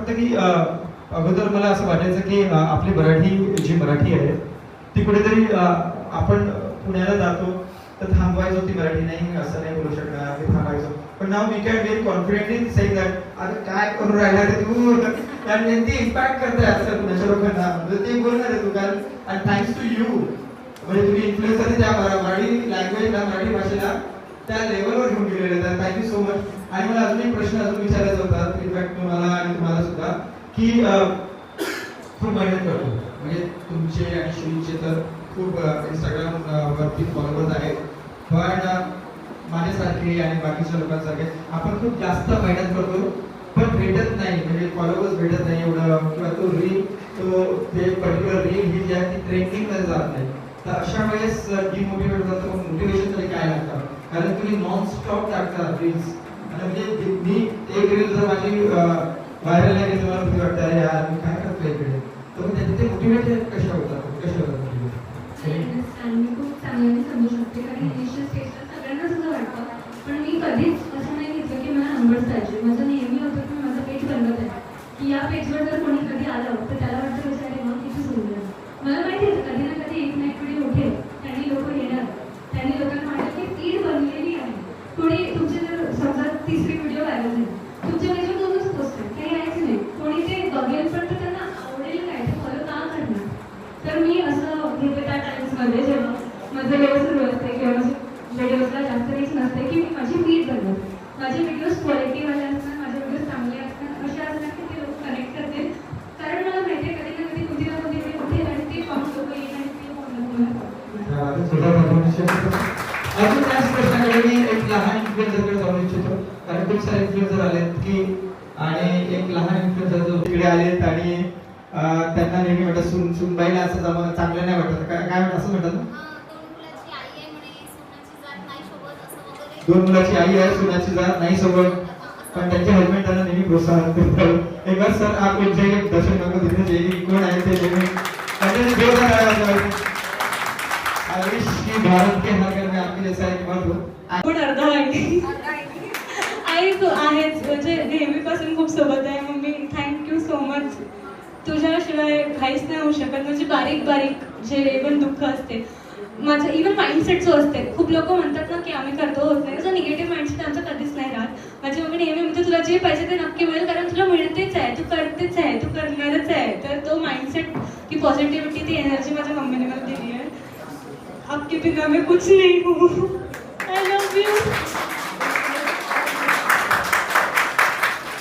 वाटतं की अगोदर मला असं वाटायचं की आपली मराठी जी मराठी आहे ती कुठेतरी आपण पुण्याला जातो तर थांबवायचो ती मराठी नाही असं नाही बोलू शकणार ते थांबायचो पण now we can very confidently saying that अरे काय करून राहिला ते तू आणि ते इम्पॅक्ट करते असं पुण्याच्या लोकांना म्हणजे ते बोलणार आहे तू कारण आणि थँक्स टू यू म्हणजे तुम्ही इन्फ्लुएन्स आहे त्या मराठी लँग्वेजला मराठी भाषेला त्या लेवलवर घेऊन गेलेले आहेत थँक्यू सो मच आणि मला अजून एक प्रश्न अजून विचारायचा होता इनफॅक्ट तुम्हाला आणि तुम्हाला सुद्धा की खूप मेहनत करतो म्हणजे तुमचे आणि श्रीचे तर खूप इंस्टाग्राम वरती फॉलोअर्स आहेत पण माझ्यासारखे आणि बाकीच्या लोकांसारखे आपण खूप जास्त मेहनत करतो पण भेटत नाही म्हणजे फॉलोअर्स भेटत नाही एवढं किंवा तो रील तो ते पर्टिक्युलर रील ही जी आहे ती ट्रेंडिंगमध्ये जात नाही तर अशा वेळेस डिमोटिवेट होतात तर मोटिवेशन तरी काय लागतं कारण तुम्ही नॉन स्टॉप टाकता रील्स आणि म्हणजे मी एक रील जर माझी व्हायरल नाही गेली मला भीती वाटतं अरे यार मी काय करतो इकडे तर ते मोटिवेट कशा होतात मी खूप चांगल्याने समजू शकते कारण इनिशियल स्टेजला सगळ्यांना सुद्धा वाटतं पण मी कधीच असं नाही घेतलं की मला नंबर्स पाहिजे माझं नेहमी होतं की माझं पेज बनवत आहे की या पेजवर जर कोणी कधी आलं तर त्याला वाटतं विचारे मग किती सुंदर मला माहिती आहे कधी ना कधी एक ना एक पिढी उठेल त्यांनी लोक येणार त्यांनी लोकांना म्हटलं की फीड बनलेली आहे कोणी तुमचे जर समजा तिसरी व्हिडिओ व्हायरल झाली तुमच्या पेजवर दोनच पोस्ट आहेत काही यायचं नाही कोणी ते बघेल पण तर त्यांना आवडेल काय ते फॉलो का करणार तर मी असं घेते त्या टाइम्समध्ये जेव्हा माझं वेळ सुरू असते किंवा माझ्या व्हिडिओजला जास्त रीच नसते की मी माझी फीड बनवते माझे व्हिडिओज क्वालिटीवाले असतात माझे व्हिडिओज चांगले असतात असे असतात की ते लोक कनेक्ट करतील कारण मला माहिती आहे कधी ना कधी कुठे ना कुठे ते उठेल आणि ते पाहून लोक येईल आणि ते अजून त्याच प्रश्नाकडे मी एक लहान इन्फ्लुएन्सरकडे जाऊ इच्छितो कारण खूप सारे इन्फ्लुएन्सर आलेत की आणि एक लहान इन्फ्लुएन्सर जो तिकडे आलेत आणि त्यांना नेहमी वाटत सुनबाईला असं जमा चांगलं नाही वाटत काय म्हणतात असं म्हणतात ना दोन मुलाची आई आहे सुनाची जात नाही सोबत पण त्यांचे हस्बंड त्यांना नेहमी प्रोत्साहन करतात एक बार सर आप उनसे दर्शन करको देने चाहिए कौन आए थे नेहमी त्यांनी जोरदार आवाज आई विश की भारत के हर घर में आपके जैसा एक मर्द हो पण अर्धा आई तू आहेच म्हणजे नेहमीपासून खूप सोबत आहे मम्मी थँक्यू सो मच तुझ्याशिवाय काहीच नाही होऊ शकत म्हणजे बारीक बारीक जे पण दुःख असते माझं इव्हन माइंडसेट जो असते खूप लोक म्हणतात ना की आम्ही करतो होत नाही तसं निगेटिव्ह माइंडसेट आमचं कधीच नाही राहत माझी मम्मी नेहमी म्हणते तुला जे पाहिजे ते नक्की मिळेल कारण तुला मिळतेच आहे तू करतेच आहे तू करणारच आहे तर तो माइंडसेट की पॉझिटिव्हिटी ती एनर्जी माझ्या मम्मीने मला दिली आहे आपके बिना मैं कुछ नहीं हूँ आई लव यू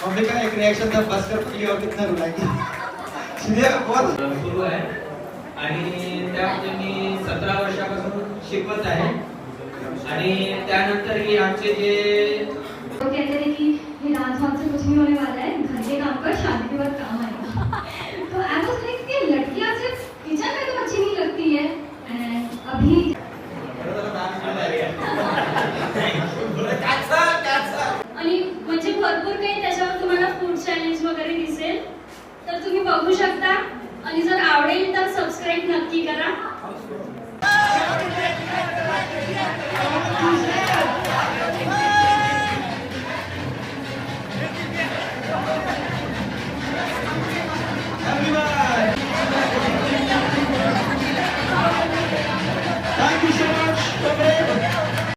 मम्मी का एक रिएक्शन था बस कर पी और कितना रुलाएगी सीधे बहुत सुरू आहे आणि त्यामध्ये मी 17 वर्षापासून शिकवत आहे आणि त्यानंतर ही आमचे जे वो कहते हैं कि ये डांस वांस से कुछ नहीं होने वाला है घर के काम कर शादी के बाद काम आएगा तो आई वाज लाइक कि लड़कियां सिर्फ किचन में तो अच्छी नहीं लगती है एंड अभी आणि म्हणजे भरपूर काही त्याच्यावर तुम्हाला फूड चॅलेंज वगैरे दिसेल तर तुम्ही बघू शकता आणि जर आवडेल तर सबस्क्राइब नक्की करा